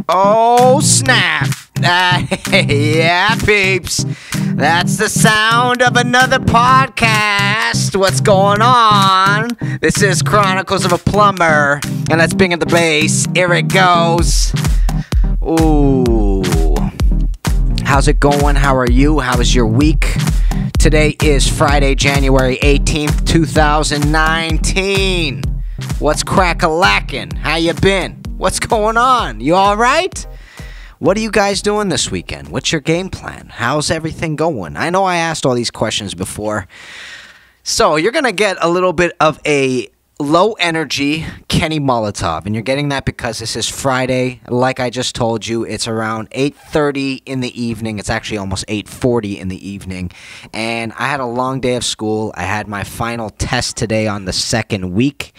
Oh, snap. Yeah, peeps. That's the sound of another podcast. What's going on? This is Chronicles of a Plumber, and let's bring in the bass. Here it goes. Ooh. How's it going? How are you? How was your week? Today is Friday, January 18th, 2019. What's crack-a-lackin'? How you been? What's going on? You all right? What are you guys doing this weekend? What's your game plan? How's everything going? I know I asked all these questions before. So you're going to get a little bit of a low-energy Kenny Molotov, and you're getting that because this is Friday. Like I just told you, it's around 8:30 in the evening. It's actually almost 8:40 in the evening, and I had a long day of school. I had my final test today on the second week,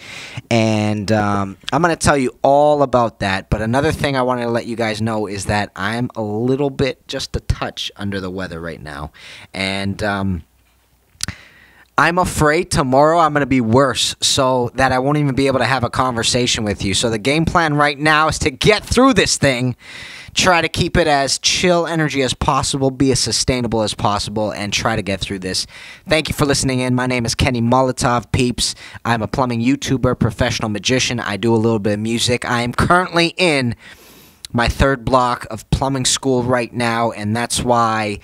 and I'm going to tell you all about that. But another thing I wanted to let you guys know is that I'm a little bit, just a touch, under the weather right now, and I'm afraid tomorrow I'm going to be worse, so that I won't even be able to have a conversation with you. So the game plan right now is to get through this thing, try to keep it as chill energy as possible, be as sustainable as possible, and try to get through this. Thank you for listening in. My name is Kenny Molotov, peeps. I'm a plumbing YouTuber, professional magician. I do a little bit of music. I am currently in my third block of plumbing school right now, and that's why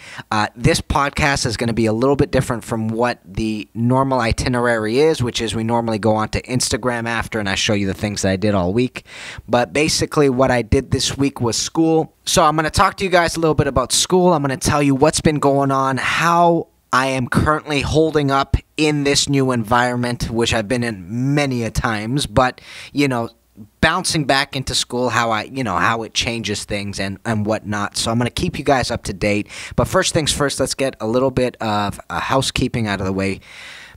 this podcast is going to be a little bit different from what the normal itinerary is, which is we normally go onto Instagram after and I show you the things that I did all week. But basically what I did this week was school. So I'm going to talk to you guys a little bit about school. I'm going to tell you what's been going on, how I am currently holding up in this new environment, which I've been in many a times, but, you know, bouncing back into school, how it changes things and whatnot. So I'm going to keep you guys up to date. But first things first, let's get a little bit of housekeeping out of the way.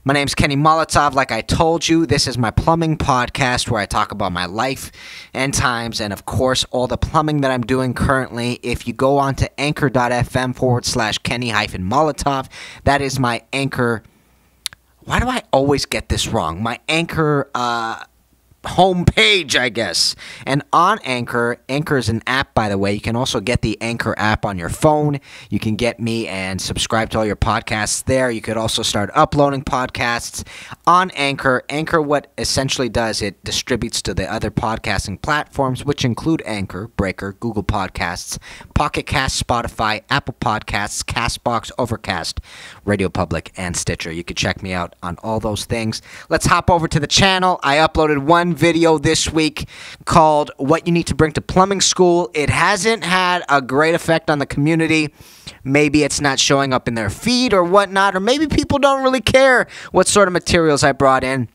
My name's Kenny Molotov. Like I told you, this is my plumbing podcast where I talk about my life and times and, of course, all the plumbing that I'm doing currently. If you go on to anchor.fm/Kenny-Molotov, that is my Anchor. Why do I always get this wrong? My Anchor homepage, I guess. And on Anchor is an app, by the way. You can also get the Anchor app on your phone. You can get me and subscribe to all your podcasts there. You could also start uploading podcasts on Anchor. Anchor, what essentially does, it distributes to the other podcasting platforms, which include Anchor, Breaker, Google Podcasts, Pocket Cast, Spotify, Apple Podcasts, Castbox, Overcast, Radio Public, and Stitcher. You can check me out on all those things. Let's hop over to the channel. I uploaded one video this week called What You Need to Bring to Plumbing School. It hasn't had a great effect on the community. Maybe it's not showing up in their feed or whatnot, or maybe people don't really care what sort of materials I brought in.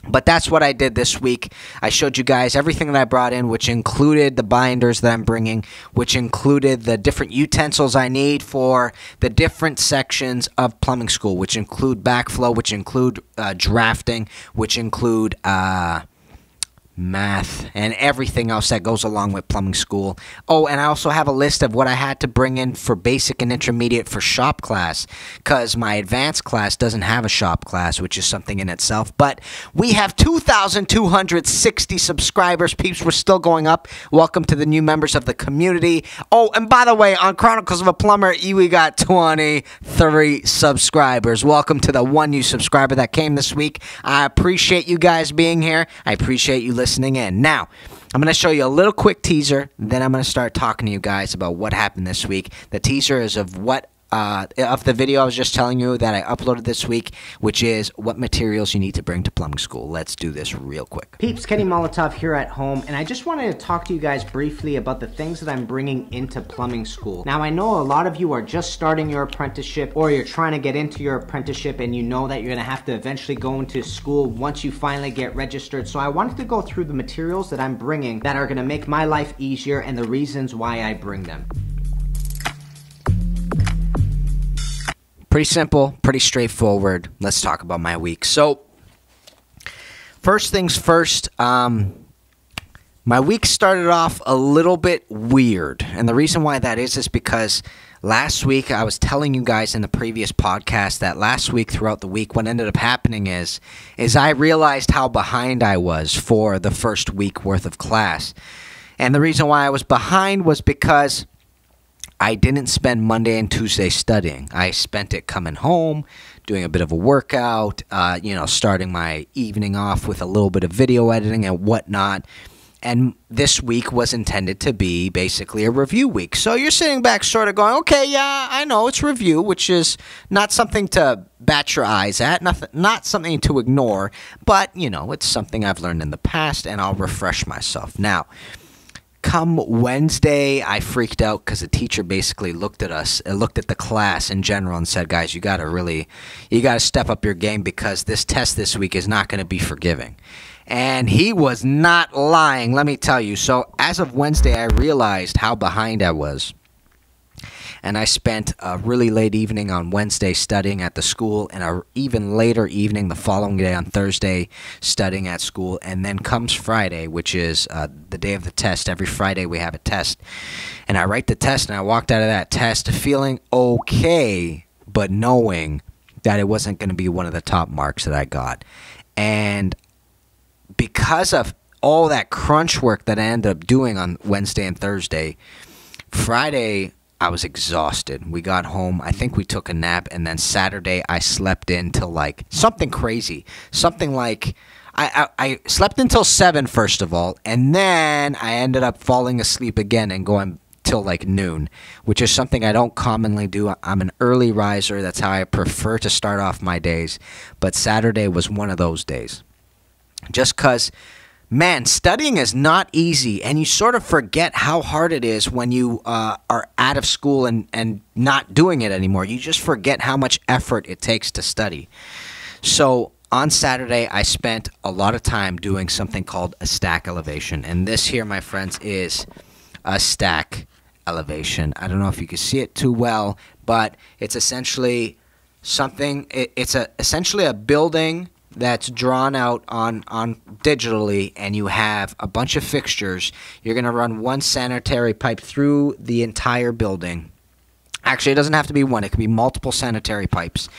But that's what I did this week. I showed you guys everything that I brought in, which included the binders that I'm bringing, which included the different utensils I need for the different sections of plumbing school, which include backflow, which include drafting, which include math, and everything else that goes along with plumbing school. Oh, and I also have a list of what I had to bring in for basic and intermediate for shop class, because my advanced class doesn't have a shop class, which is something in itself. But we have 2,260 subscribers. Peeps, we're still going up. Welcome to the new members of the community. Oh, and by the way, on Chronicles of a Plumber, we got 23 subscribers. Welcome to the one new subscriber that came this week. I appreciate you guys being here. I appreciate you listening in. Now, I'm going to show you a little quick teaser, then I'm going to start talking to you guys about what happened this week. The teaser is of the video I was just telling you that I uploaded this week, which is what materials you need to bring to plumbing school. Let's do this real quick. Peeps, Kenny Molotov here at home, and I just wanted to talk to you guys briefly about the things that I'm bringing into plumbing school. Now, I know a lot of you are just starting your apprenticeship, or you're trying to get into your apprenticeship, and you know that you're going to have to eventually go into school once you finally get registered. So I wanted to go through the materials that I'm bringing that are going to make my life easier and the reasons why I bring them. Pretty simple, pretty straightforward. Let's talk about my week. So, first things first, my week started off a little bit weird. And the reason why that is because last week I was telling you guys in the previous podcast that last week throughout the week what ended up happening is I realized how behind I was for the first week worth of class. And the reason why I was behind was because I didn't spend Monday and Tuesday studying. I spent it coming home, doing a bit of a workout, starting my evening off with a little bit of video editing and whatnot. And this week was intended to be basically a review week. So you're sitting back sort of going, okay, yeah, I know it's review, which is not something to bat your eyes at, not something to ignore, but, it's something I've learned in the past, and I'll refresh myself. Now, come Wednesday, I freaked out because the teacher basically looked at the class in general and said, guys, you got to step up your game because this test this week is not going to be forgiving. And he was not lying, let me tell you. So as of Wednesday, I realized how behind I was. And I spent a really late evening on Wednesday studying at the school, and an even later evening the following day on Thursday studying at school. And then comes Friday, which is the day of the test. Every Friday we have a test. And I write the test, and I walked out of that test feeling okay, but knowing that it wasn't going to be one of the top marks that I got. And because of all that crunch work that I ended up doing on Wednesday and Thursday, Friday I was exhausted. We got home, I think we took a nap, and then Saturday I slept in till like something crazy. Something like I slept until 7 first of all, and then I ended up falling asleep again and going till like noon, which is something I don't commonly do. I'm an early riser. That's how I prefer to start off my days. But Saturday was one of those days. Just because, man, studying is not easy, and you sort of forget how hard it is when you are out of school and not doing it anymore. You just forget how much effort it takes to study. So on Saturday, I spent a lot of time doing something called a stack elevation, and this here, my friends, is a stack elevation. I don't know if you can see it too well, but it's essentially something. It's essentially a building that's drawn out on digitally, and you have a bunch of fixtures. You're going to run one sanitary pipe through the entire building. Actually, it doesn't have to be one. It could be multiple sanitary pipes.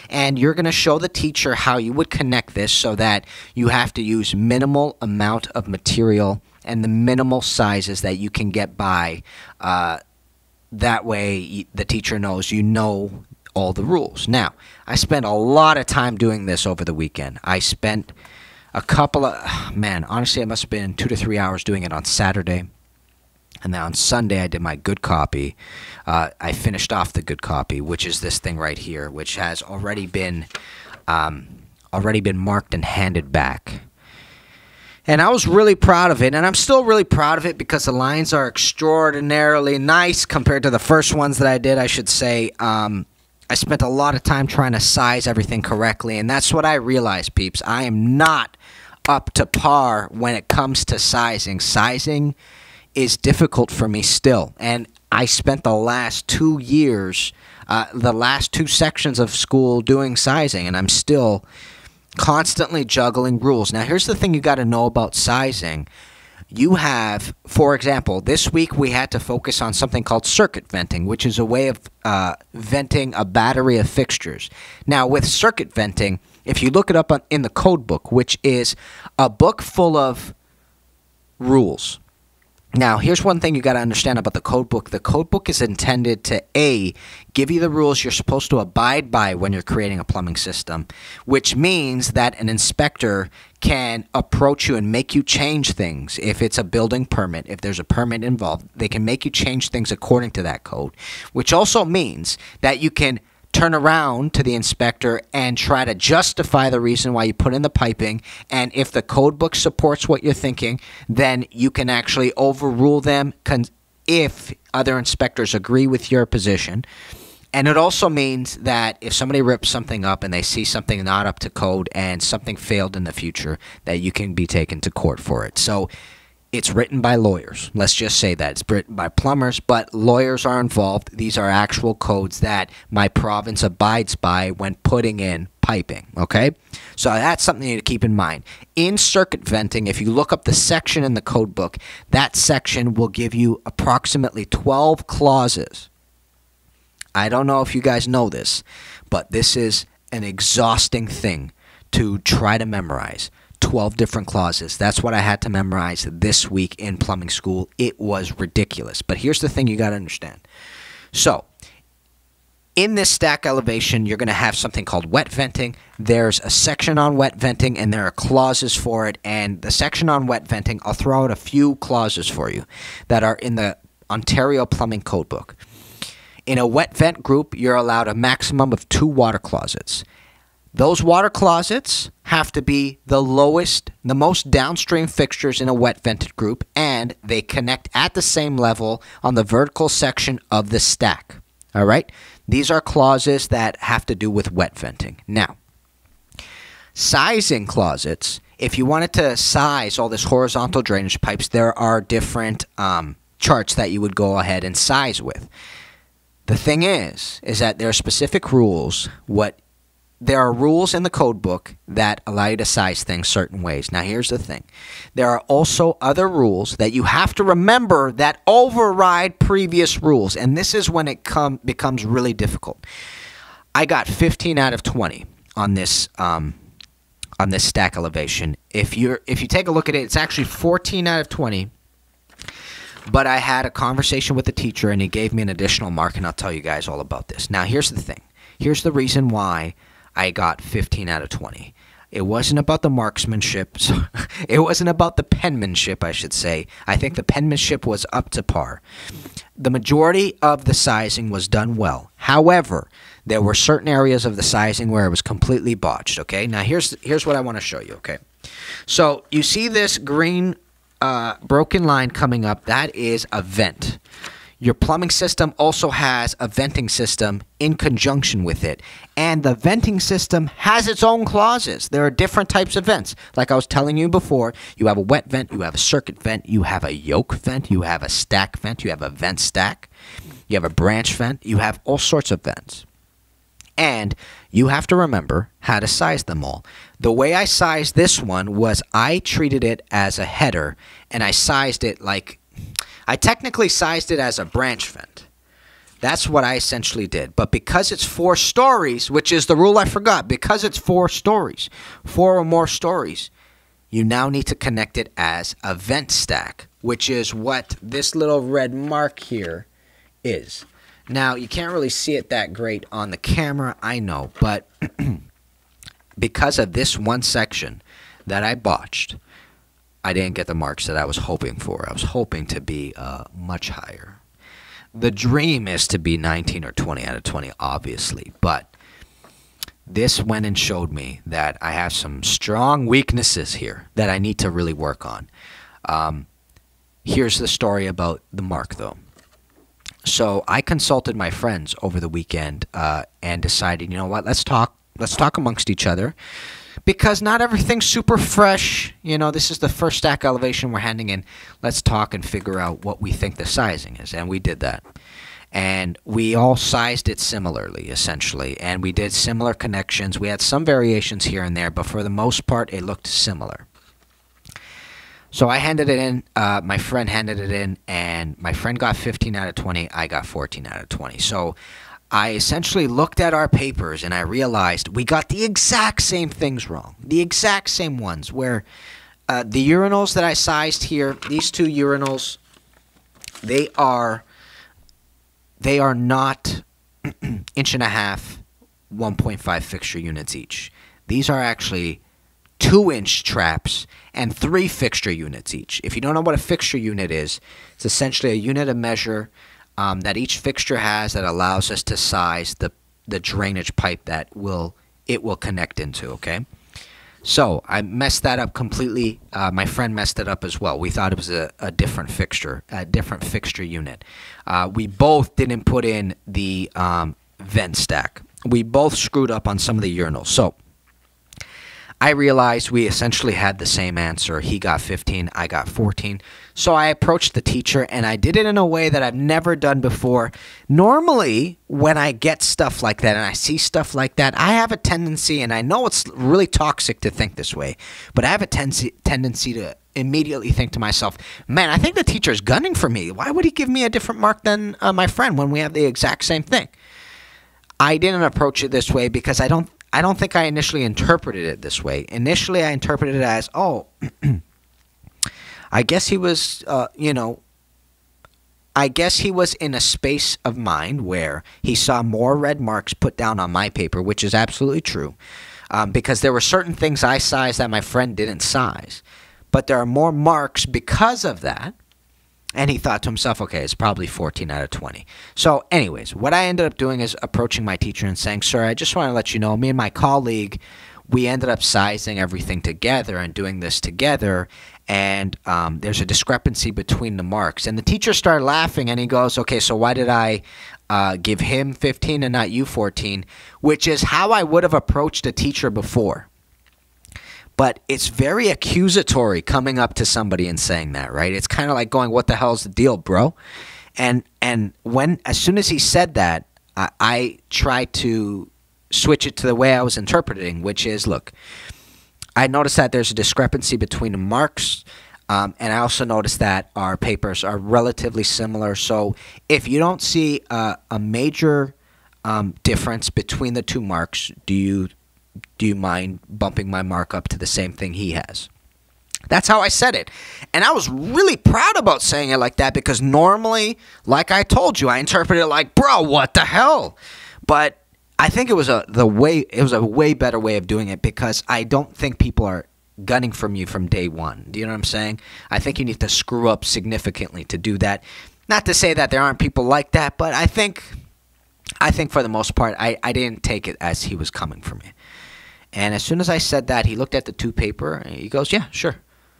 And you're going to show the teacher how you would connect this so that you have to use minimal amount of material and the minimal sizes that you can get by. That way, the teacher knows you know all the rules. Now, I spent a lot of time doing this over the weekend. I spent a couple of, honestly, it must have been 2 to 3 hours doing it on Saturday. And then on Sunday, I did my good copy. I finished off the good copy, which is this thing right here, which has already been marked and handed back. And I was really proud of it, and I'm still really proud of it because the lines are extraordinarily nice compared to the first ones that I did, I should say. I spent a lot of time trying to size everything correctly, and that's what I realized, peeps. I am not up to par when it comes to sizing. Sizing is difficult for me still, and I spent the last 2 years, the last 2 sections of school doing sizing, and I'm still constantly juggling rules. Now, here's the thing you got to know about sizing. You have, for example, this week we had to focus on something called circuit venting, which is a way of venting a battery of fixtures. Now, with circuit venting, if you look it up in the code book, which is a book full of rules. Now, here's one thing you got to understand about the code book. The code book is intended to, A, give you the rules you're supposed to abide by when you're creating a plumbing system, which means that an inspector can approach you and make you change things. If it's a building permit, if there's a permit involved, they can make you change things according to that code, which also means that you can turn around to the inspector and try to justify the reason why you put in the piping, and if the code book supports what you're thinking, then you can actually overrule them if other inspectors agree with your position. And it also means that if somebody rips something up and they see something not up to code and something failed in the future, that you can be taken to court for it. So it's written by lawyers. Let's just say that. It's written by plumbers, but lawyers are involved. These are actual codes that my province abides by when putting in piping, okay? So that's something to keep in mind. In circuit venting, if you look up the section in the code book, that section will give you approximately 12 clauses. I don't know if you guys know this, but this is an exhausting thing to try to memorize. 12 different clauses. That's what I had to memorize this week in plumbing school. It was ridiculous. But here's the thing you got to understand. So, in this stack elevation, you're going to have something called wet venting. There's a section on wet venting, and there are clauses for it. And the section on wet venting, I'll throw out a few clauses for you that are in the Ontario Plumbing Codebook. In a wet vent group, you're allowed a maximum of 2 water closets. Those water closets have to be the lowest, the most downstream fixtures in a wet vented group, and they connect at the same level on the vertical section of the stack. All right? These are clauses that have to do with wet venting. Now, sizing closets, if you wanted to size all this horizontal drainage pipes, there are different charts that you would go ahead and size with. The thing is that there are specific rules. There are rules in the code book that allow you to size things certain ways. Now, here's the thing. There are also other rules that you have to remember that override previous rules, and this is when it becomes really difficult. I got 15 out of 20 on this stack elevation. If you take a look at it, it's actually 14 out of 20. But I had a conversation with the teacher, and he gave me an additional mark, and I'll tell you guys all about this. Now, here's the thing. Here's the reason why I got 15 out of 20. It wasn't about the marksmanship. It wasn't about the penmanship, I should say. I think the penmanship was up to par. The majority of the sizing was done well. However, there were certain areas of the sizing where it was completely botched, okay? Now, here's what I want to show you, okay? So, you see this green broken line coming up? That is a vent. Your plumbing system also has a venting system in conjunction with it. And the venting system has its own clauses. There are different types of vents. Like I was telling you before, you have a wet vent, you have a circuit vent, you have a yoke vent, you have a stack vent, you have a vent stack, you have a branch vent, you have all sorts of vents. And you have to remember how to size them all. The way I sized this one was I treated it as a header, and I sized it like... I technically sized it as a branch vent. That's what I essentially did. But because it's 4 stories, which is the rule I forgot, because it's 4 stories, 4 or more stories, you now need to connect it as a vent stack, which is what this little red mark here is. Now, you can't really see it that great on the camera, I know, but because of this one section that I botched, I didn't get the marks that I was hoping for. I was hoping to be much higher. The dream is to be 19 or 20 out of 20, obviously. But this went and showed me that I have some strong weaknesses here that I need to really work on. Here's the story about the mark, though. So I consulted my friends over the weekend and decided, you know what, let's talk amongst each other. Because not everything's super fresh. You know, this is the first stack elevation we're handing in. Let's talk and figure out what we think the sizing is. And we did that. And we all sized it similarly, essentially. And we did similar connections. We had some variations here and there, but for the most part, it looked similar. So I handed it in. My friend handed it in. And my friend got 15 out of 20. I got 14 out of 20. So I essentially looked at our papers and I realized we got the exact same things wrong. The exact same ones where the urinals that I sized here, these 2 urinals, they are not 1.5 inch, 1.5 fixture units each. These are actually 2-inch traps and 3 fixture units each. If you don't know what a fixture unit is, it's essentially a unit of measure that each fixture has that allows us to size the drainage pipe that it will connect into, okay? So I messed that up completely. My friend messed it up as well. We thought it was a different fixture unit. We both didn't put in the vent stack. We both screwed up on some of the urinals. So I realized we essentially had the same answer. He got 15, I got 14. So I approached the teacher, and I did it in a way that I've never done before. Normally, when I get stuff like that and I see stuff like that, I have a tendency, and I know it's really toxic to think this way, but I have a tendency to immediately think to myself, man, I think the teacher's gunning for me. Why would he give me a different mark than my friend when we have the exact same thing? I didn't approach it this way because I don't think I initially interpreted it this way. Initially, I interpreted it as, oh, I guess he was, I guess he was in a space of mind where he saw more red marks put down on my paper, which is absolutely true, because there were certain things I sized that my friend didn't size. But there are more marks because of that. And he thought to himself, okay, it's probably 14 out of 20. So anyways, what I ended up doing is approaching my teacher and saying, sir, I just want to let you know, me and my colleague, we ended up sizing everything together and doing this together. And there's a discrepancy between the marks. And the teacher started laughing, and he goes, okay, so why did I give him 15 and not you 14? Which is how I would have approached a teacher before. But it's very accusatory coming up to somebody and saying that, right? It's kind of like going, what the hell's the deal, bro? And as soon as he said that, I tried to switch it to the way I was interpreting, which is, look, I noticed that there's a discrepancy between the marks, and I also noticed that our papers are relatively similar. So if you don't see a major difference between the two marks, do you mind bumping my mark up to the same thing he has? That's how I said it. And I was really proud about saying it like that, because normally, like I told you, I interpret it like, bro, what the hell? But I think it was a way better way of doing it, because I don't think people are gunning from you from day one. Do you know what I'm saying? I think you need to screw up significantly to do that. Not to say that there aren't people like that, but I think for the most part, I didn't take it as he was coming for me. And as soon as I said that, he looked at the two paper, and he goes, yeah, sure.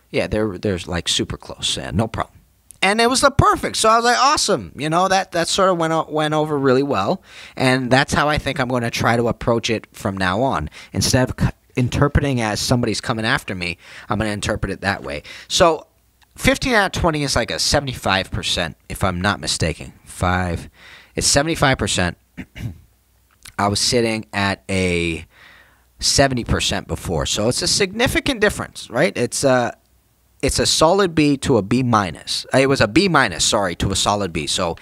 Yeah, there's like super close. Yeah, no problem. And it was the perfect. So I was like, awesome. You know, that sort of went over really well. And that's how I think I'm going to try to approach it from now on. Instead of interpreting as somebody's coming after me, I'm going to interpret it that way. So 15 out of 20 is like a 75%, if I'm not mistaken. It's 75%. I was sitting at a 70% before. So it's a significant difference, right? It's a solid B to a B minus. It was a B minus, sorry, to a solid B. So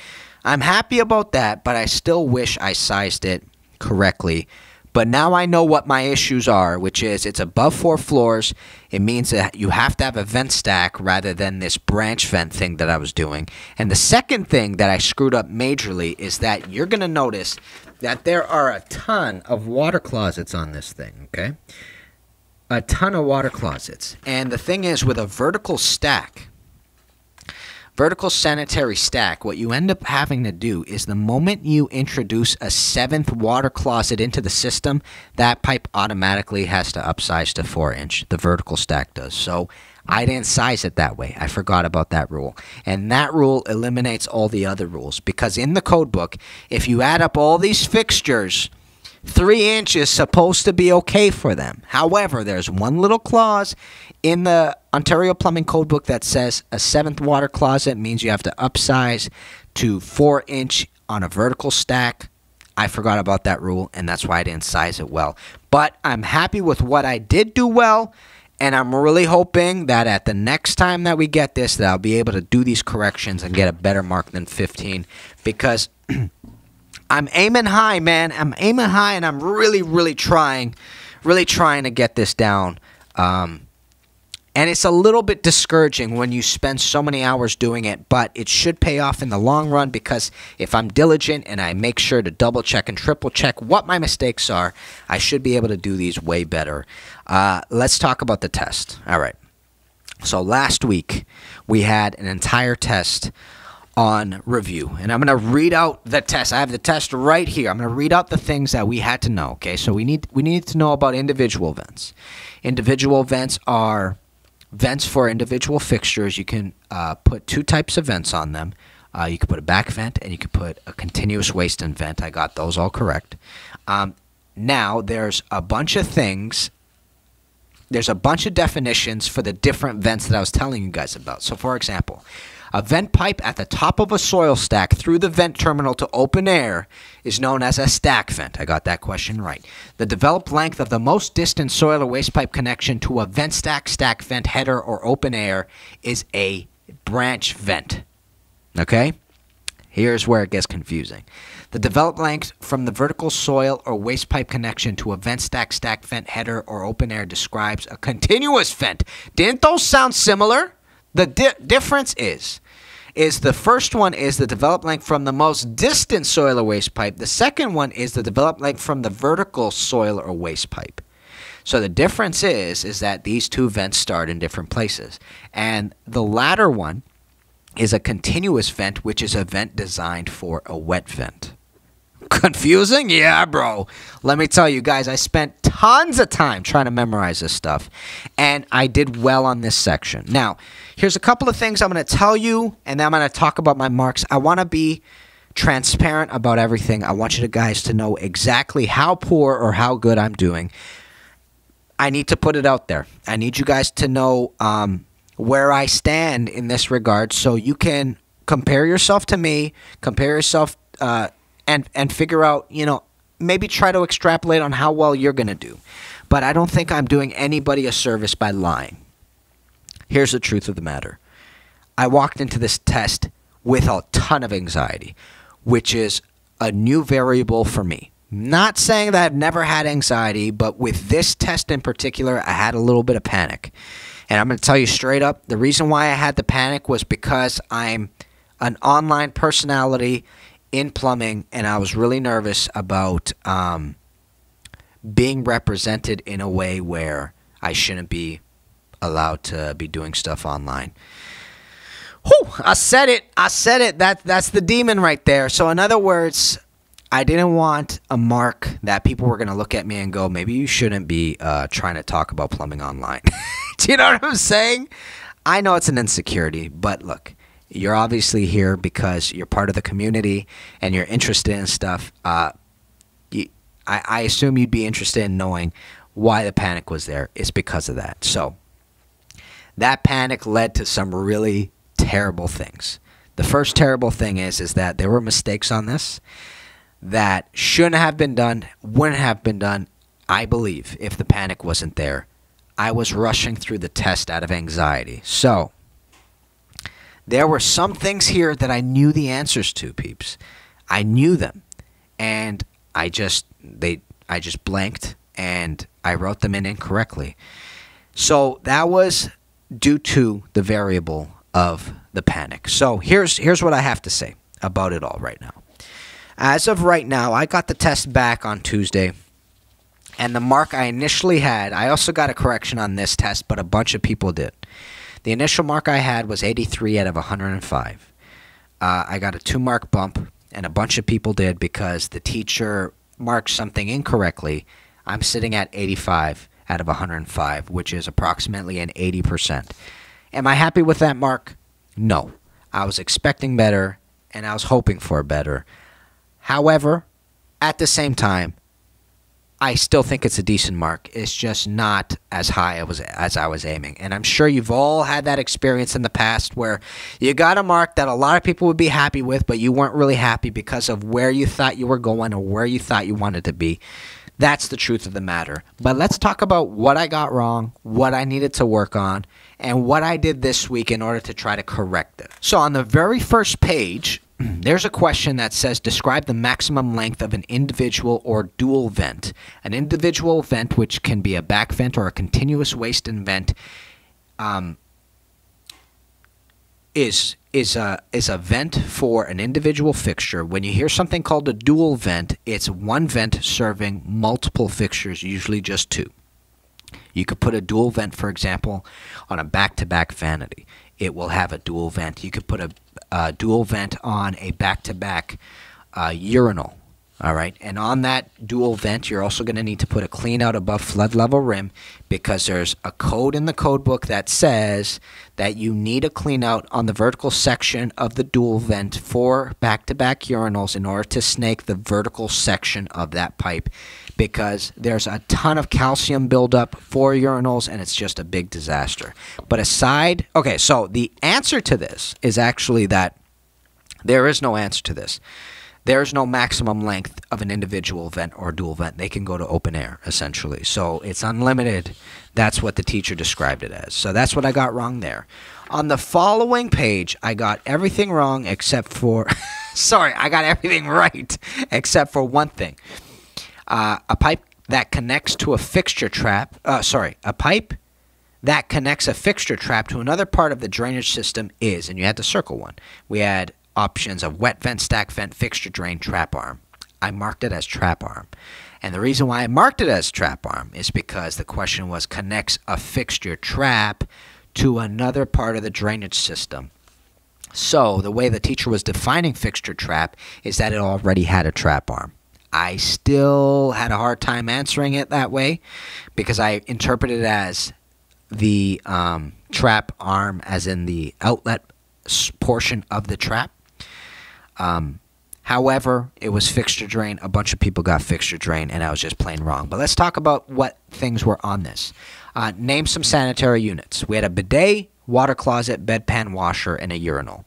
I'm happy about that, but I still wish I sized it correctly. But now I know what my issues are, which is it's above 4 floors. It means that you have to have a vent stack rather than this branch vent thing that I was doing. And the second thing that I screwed up majorly is that you're going to notice that there are a ton of water closets on this thing, okay? A ton of water closets. And the thing is, with a vertical sanitary stack, what you end up having to do is the moment you introduce a 7th water closet into the system, that pipe automatically has to upsize to 4-inch. The vertical stack does. So I didn't size it that way. I forgot about that rule. And that rule eliminates all the other rules, because in the code book, if you add up all these fixtures, 3 inches is supposed to be okay for them. However, there's one little clause in the Ontario Plumbing Codebook that says a 7th water closet means you have to upsize to 4-inch on a vertical stack. I forgot about that rule, and that's why I didn't size it well. But I'm happy with what I did do well, and I'm really hoping that at the next time that we get this, that I'll be able to do these corrections and get a better mark than 15, because I'm aiming high, man. I'm aiming high, and I'm really trying to get this down. And it's a little bit discouraging when you spend so many hours doing it, but it should pay off in the long run, because if I'm diligent and I make sure to double check and triple check what my mistakes are, I should be able to do these way better. Let's talk about the test. All right. So last week we had an entire test on review, and I'm going to read out the test. I have the test right here. I'm going to read out the things that we had to know. Okay, so we need to know about individual vents. Individual vents are vents for individual fixtures. You can put 2 types of vents on them. You can put a back vent, and you can put a continuous waste in vent. I got those all correct. Now there's a bunch of things. There's a bunch of definitions for the different vents that I was telling you guys about. So for example, a vent pipe at the top of a soil stack through the vent terminal to open air is known as a stack vent. I got that question right. The developed length of the most distant soil or waste pipe connection to a vent stack, stack vent, header, or open air is a branch vent. Okay? Here's where it gets confusing. The developed length from the vertical soil or waste pipe connection to a vent stack, vent header, or open air describes a continuous vent. Didn't those sound similar? The difference is the first one is the developed length from the most distant soil or waste pipe. The second one is the developed length from the vertical soil or waste pipe. So the difference is that these two vents start in different places. And the latter one is a continuous vent, which is a vent designed for a wet vent. Confusing? Yeah, bro. Let me tell you guys, I spent tons of time trying to memorize this stuff, and I did well on this section. Now, here's a couple of things I'm going to tell you, and then I'm going to talk about my marks. I want to be transparent about everything. I want you guys to know exactly how poor or how good I'm doing. I need to put it out there. I need you guys to know where I stand in this regard, so you can compare yourself to me, compare yourself and figure out, maybe try to extrapolate on how well you're going to do. But I don't think I'm doing anybody a service by lying. Here's the truth of the matter. I walked into this test with a ton of anxiety, which is a new variable for me. Not saying that I've never had anxiety, but with this test in particular, I had a little bit of panic. And I'm going to tell you straight up, the reason why I had the panic was because I'm an online personality in plumbing, and I was really nervous about being represented in a way where I shouldn't be allowed to be doing stuff online. Whew, I said it. That's the demon right there. So in other words, I didn't want a mark that people were going to look at me and go, maybe you shouldn't be trying to talk about plumbing online. Do you know what I'm saying? I know it's an insecurity, but look, you're obviously here because you're part of the community and you're interested in stuff. I assume you'd be interested in knowing why the panic was there. It's because of that. So that panic led to some really terrible things. The first terrible thing is that there were mistakes on this that shouldn't have been done, wouldn't have been done, I believe, if the panic wasn't there. I was rushing through the test out of anxiety. So there were some things here that I knew the answers to, peeps. I knew them, and I just blanked, and I wrote them in incorrectly. So that was due to the variable of the panic. So here's what I have to say about it all right now. As of right now, I got the test back on Tuesday, and the mark I initially had, I also got a correction on this test, but a bunch of people did. The initial mark I had was 83 out of 105. I got a 2-mark bump, and a bunch of people did because the teacher marked something incorrectly. I'm sitting at 85 out of 105, which is approximately an 80%. Am I happy with that mark? No. I was expecting better, and I was hoping for better. However, at the same time, I still think it's a decent mark. It's just not as high as I was aiming. And I'm sure you've all had that experience in the past where you got a mark that a lot of people would be happy with, but you weren't really happy because of where you thought you were going or where you thought you wanted to be. That's the truth of the matter. But let's talk about what I got wrong, what I needed to work on, and what I did this week in order to try to correct it. So on the very first page, there's a question that says, describe the maximum length of an individual or dual vent. An individual vent, which can be a back vent or a continuous waste and vent, is a vent for an individual fixture. When you hear something called a dual vent, it's one vent serving multiple fixtures, usually just two. You could put a dual vent, for example, on a back-to-back vanity. It will have a dual vent. You could put a dual vent on a back-to-back urinal. All right, and on that dual vent, you're also going to need to put a clean out above flood level rim because there's a code in the code book that says that you need a clean out on the vertical section of the dual vent for back-to-back urinals in order to snake the vertical section of that pipe because there's a ton of calcium buildup for urinals and it's just a big disaster. But aside, okay, so the answer to this is actually that there is no answer to this. There's no maximum length of an individual vent or dual vent. They can go to open air, essentially. So it's unlimited. That's what the teacher described it as. So that's what I got wrong there. On the following page, I got everything wrong except for Sorry, I got everything right except for one thing. A pipe that connects to a fixture trap. A pipe that connects a fixture trap to another part of the drainage system is, and you had to circle one. We had options of wet vent, stack vent, fixture drain, trap arm. I marked it as trap arm. And the reason why I marked it as trap arm is because the question was connects a fixture trap to another part of the drainage system. So the way the teacher was defining fixture trap is that it already had a trap arm. I still had a hard time answering it that way because I interpreted it as the trap arm as in the outlet portion of the trap. However, it was fixture drain. A bunch of people got fixture drain, and I was just plain wrong. But let's talk about what things were on this. Name some sanitary units. We had a bidet, water closet, bedpan washer, and a urinal.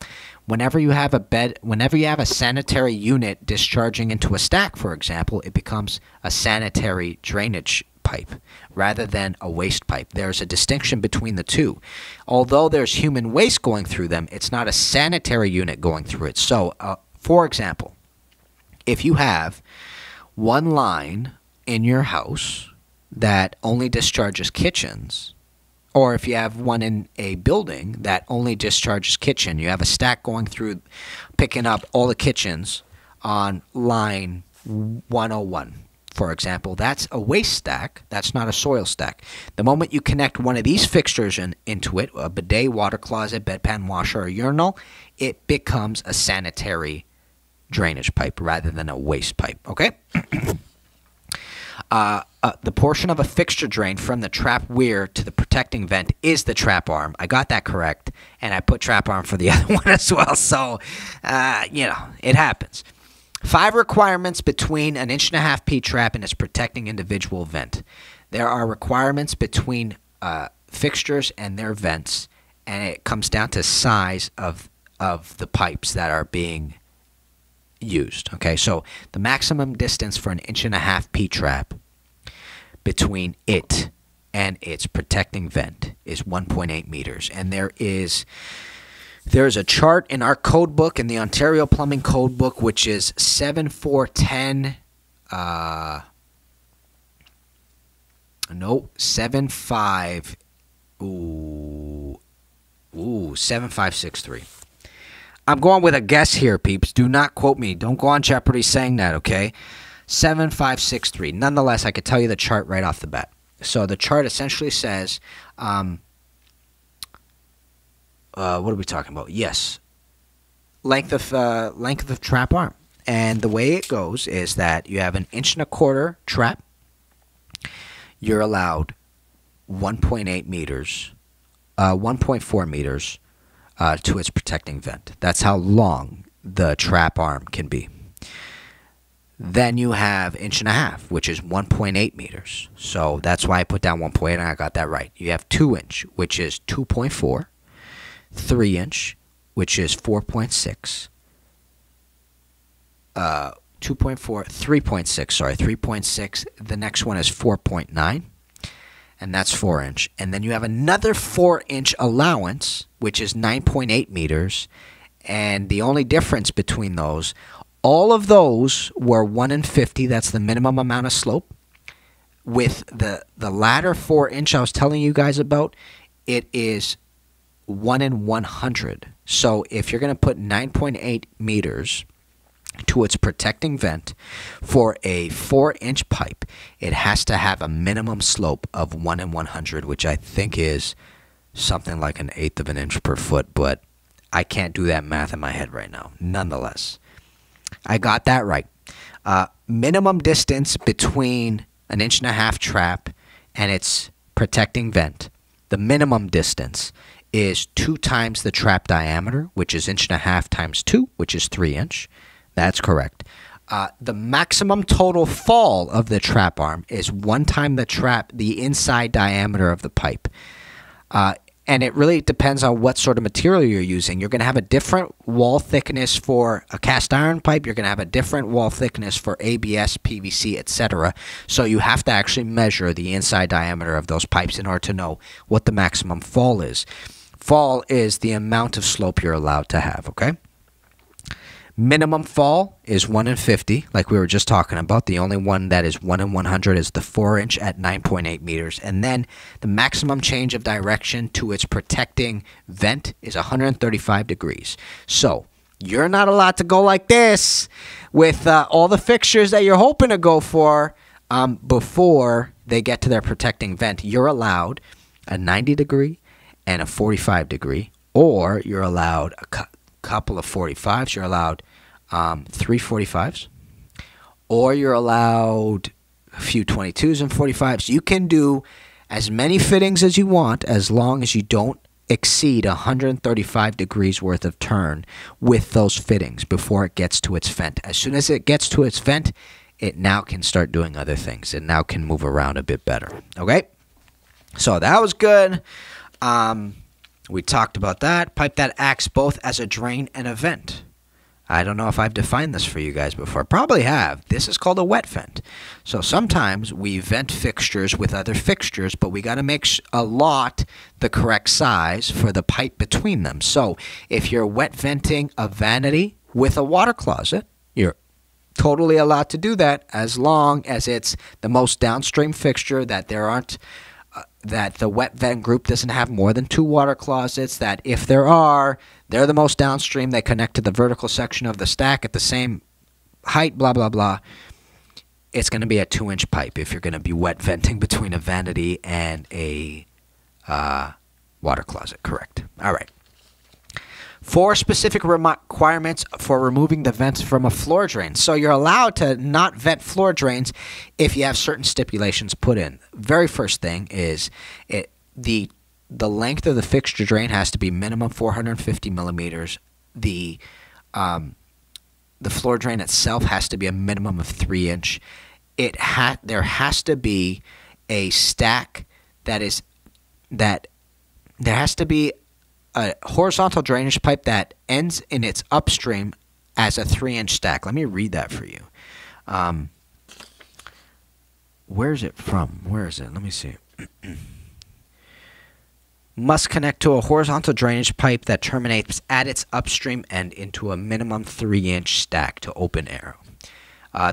Whenever you have a sanitary unit discharging into a stack, for example, it becomes a sanitary drainage pipe rather than a waste pipe. There's a distinction between the two. Although there's human waste going through them, it's not a sanitary unit going through it. So, for example, if you have one line in your house that only discharges kitchens, or if you have one in a building that only discharges kitchen, you have a stack going through picking up all the kitchens on line 101. For example, that's a waste stack. That's not a soil stack. The moment you connect one of these fixtures into it, a bidet, water closet, bedpan washer, or urinal, it becomes a sanitary drainage pipe rather than a waste pipe. Okay? The portion of a fixture drain from the trap weir to the protecting vent is the trap arm. I got that correct, and I put trap arm for the other one as well. So, it happens. 5 requirements between an 1.5 P trap and its protecting individual vent. There are requirements between fixtures and their vents, and it comes down to size of the pipes that are being used. Okay, so the maximum distance for an 1.5 P trap between it and its protecting vent is 1.8 meters, and there's a chart in our code book, in the Ontario Plumbing Code Book, which is 7410. 7563. I'm going with a guess here, peeps. Do not quote me. Don't go on Jeopardy saying that, okay? 7563. Nonetheless, I could tell you the chart right off the bat. So the chart essentially says, what are we talking about? Yes, length of trap arm. And the way it goes is that you have an 1.25 trap. You're allowed 1.8 meters, 1.4 meters to its protecting vent. That's how long the trap arm can be. Then you have 1.5, which is 1.8 meters. So that's why I put down 1.8, and I got that right. You have 2 inch, which is 2.4, 3 inch, which is 4.6, 2.4, 3.6, sorry, 3.6. The next one is 4.9, and that's 4 inch. And then you have another 4 inch allowance, which is 9.8 meters. And the only difference between those, all of those were 1 in 50. That's the minimum amount of slope. With the latter 4 inch I was telling you guys about, it is 1 in 100. So if you're going to put 9.8 meters to its protecting vent for a 4 inch pipe, it has to have a minimum slope of 1 in 100, which I think is something like 1/8 of an inch per foot, but I can't do that math in my head right now. Nonetheless, I got that right. Minimum distance between an 1.5 trap and its protecting vent. The minimum distance is 2 times the trap diameter, which is 1.5 times 2, which is 3 inch. That's correct. The maximum total fall of the trap arm is 1 time the inside diameter of the pipe. And it really depends on what sort of material you're using. You're going to have a different wall thickness for a cast iron pipe. You're going to have a different wall thickness for ABS, PVC, etc. So you have to actually measure the inside diameter of those pipes in order to know what the maximum fall is. Fall is the amount of slope you're allowed to have, okay? Minimum fall is 1 in 50, like we were just talking about. The only one that is 1 in 100 is the 4-inch at 9.8 meters. And then the maximum change of direction to its protecting vent is 135 degrees. So you're not allowed to go like this with all the fixtures that you're hoping to go for before they get to their protecting vent. You're allowed a 90 degree and a 45 degree, or you're allowed a couple of 45s. You're allowed 3 45s, or you're allowed a few 22s and 45s. You can do as many fittings as you want as long as you don't exceed 135 degrees worth of turn with those fittings before it gets to its vent. As soon as it gets to its vent, it now can start doing other things. It now can move around a bit better. Okay? So that was good. We talked about that. Pipe that acts both as a drain and a vent. I don't know if I've defined this for you guys before. Probably have. This is called a wet vent. So sometimes we vent fixtures with other fixtures, but we got to make a lot the correct size for the pipe between them. So if you're wet venting a vanity with a water closet, you're totally allowed to do that as long as it's the most downstream fixture, that there aren't that the wet vent group doesn't have more than 2 water closets, that if there are, they're the most downstream, they connect to the vertical section of the stack at the same height, blah, blah, blah. It's going to be a 2-inch pipe if you're going to be wet venting between a vanity and a water closet, correct. All right. 4 specific requirements for removing the vents from a floor drain. So you're allowed to not vent floor drains if you have certain stipulations put in. Very first thing is the length of the fixture drain has to be minimum 450 millimeters. The floor drain itself has to be a minimum of 3-inch. There has to be a stack there has to be a horizontal drainage pipe that ends in its upstream as a 3-inch stack. Let me read that for you. Where's it from? Where is it? Let me see. Must connect to a horizontal drainage pipe that terminates at its upstream end into a minimum 3-inch stack to open arrow.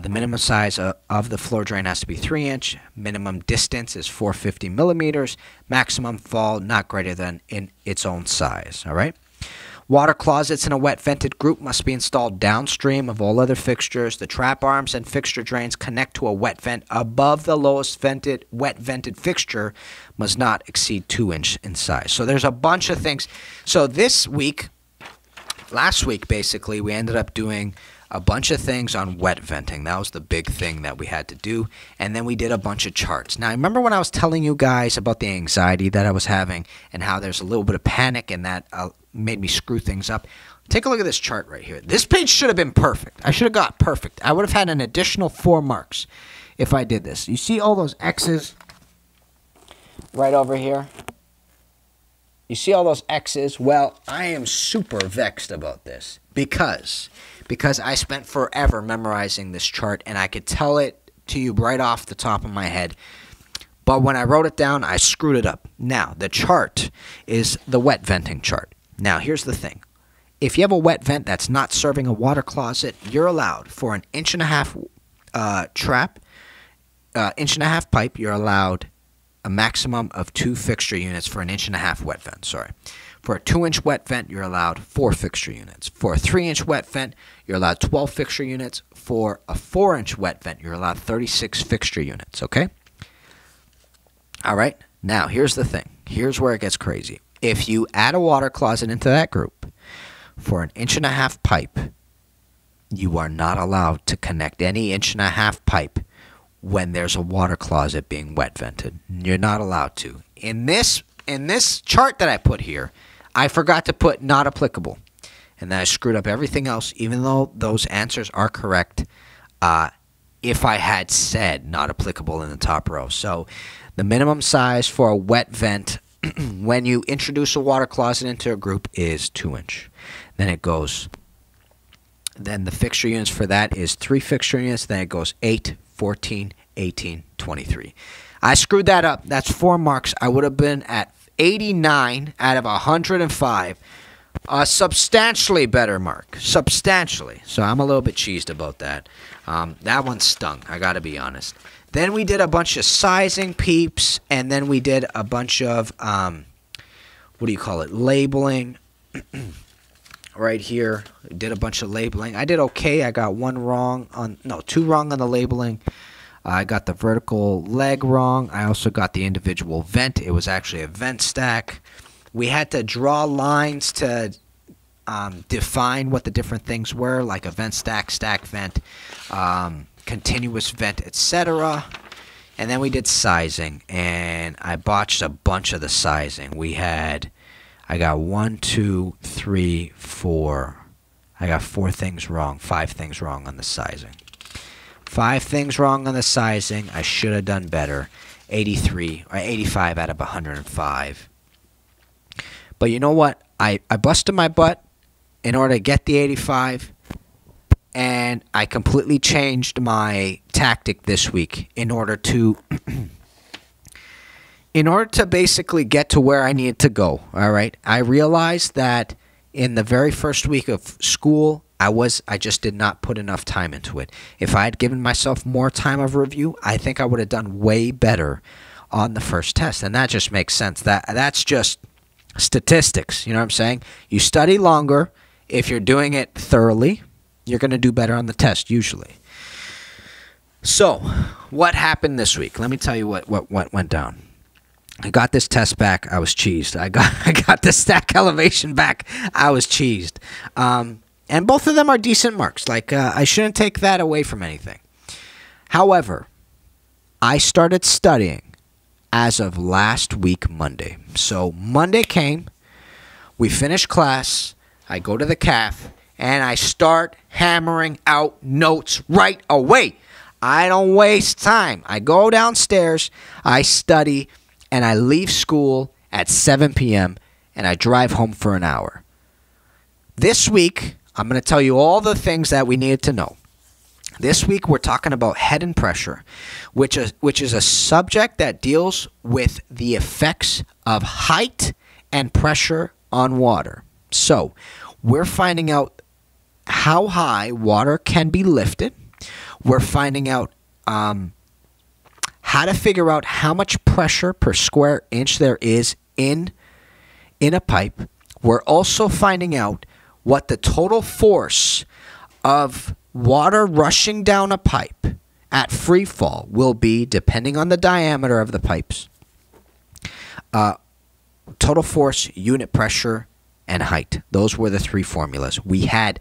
The minimum size of the floor drain has to be 3-inch. Minimum distance is 450 millimeters. Maximum fall not greater than in its own size. All right. Water closets in a wet vented group must be installed downstream of all other fixtures. The trap arms and fixture drains connect to a wet vent above the lowest wet vented fixture must not exceed 2-inch in size. So there's a bunch of things. So last week basically, we ended up doing a bunch of things on wet venting. That was the big thing that we had to do. And then we did a bunch of charts. Now, remember when I was telling you guys about the anxiety that I was having and how there's a little bit of panic and that made me screw things up? Take a look at this chart right here. This page should have been perfect. I should have got perfect. I would have had an additional 4 marks if I did this. You see all those X's right over here? You see all those X's? Well, I am super vexed about this because I spent forever memorizing this chart, and I could tell it to you right off the top of my head. But when I wrote it down, I screwed it up. Now, the chart is the wet venting chart. Now, here's the thing. If you have a wet vent that's not serving a water closet, you're allowed for an 1.5 pipe, you're allowed a maximum of 2 fixture units for an 1.5 wet vent, For a 2-inch wet vent, you're allowed 4 fixture units. For a 3-inch wet vent, you're allowed 12 fixture units. For a 4-inch wet vent, you're allowed 36 fixture units, okay? All right, now here's the thing. Here's where it gets crazy. If you add a water closet into that group, for an 1.5 pipe, you are not allowed to connect any 1.5 pipe when there's a water closet being wet vented. You're not allowed to. In this chart that I put here, I forgot to put not applicable. And then I screwed up everything else, even though those answers are correct, if I had said not applicable in the top row. So the minimum size for a wet vent when you introduce a water closet into a group is 2-inch. Then the fixture units for that is 3 fixture units. Then it goes 8, 14, 18, 23. I screwed that up. That's 4 marks. I would have been at 89 out of 105 Substantially better, Mark. Substantially. So I'm a little bit cheesed about that. That one stung, I gotta be honest. Then we did a bunch of sizing, peeps, and then we did a bunch of, what do you call it, labeling. Right here, we did a bunch of labeling. I did okay. I got two wrong on the labeling. I got the vertical leg wrong. I also got the individual vent. It was actually a vent stack. We had to draw lines to define what the different things were, like a vent stack, stack vent, continuous vent, etc. And then we did sizing, and I botched a bunch of the sizing. I got 1, 2, 3, 4. I got 4 things wrong, 5 things wrong on the sizing. 5 things wrong on the sizing. I should have done better. 83 or 85 out of 105. But you know what? I busted my butt in order to get the 85, and I completely changed my tactic this week in order to basically get to where I needed to go. All right? I realized that in the very first week of school, I just did not put enough time into it. If I had given myself more time of review, I think I would have done way better on the first test. And that just makes sense. That's just statistics. You know what I'm saying? You study longer. If you're doing it thoroughly, you're going to do better on the test usually. So, what happened this week? Let me tell you what went down. I got this test back. I was cheesed. I got the stack elevation back. I was cheesed. And both of them are decent marks. Like, I shouldn't take that away from anything. However, I started studying as of last week, Monday. So Monday came. We finished class. I go to the caf, and I start hammering out notes right away. I don't waste time. I go downstairs, I study, and I leave school at 7 p.m., and I drive home for an hour. This week, I'm going to tell you all the things that we needed to know. This week, we're talking about head and pressure, which is a subject that deals with the effects of height and pressure on water. So, we're finding out how high water can be lifted. We're finding out how to figure out how much pressure per square inch there is in a pipe. We're also finding out what the total force of water rushing down a pipe at free fall will be depending on the diameter of the pipes. Total force, unit pressure, and height. Those were the 3 formulas. We had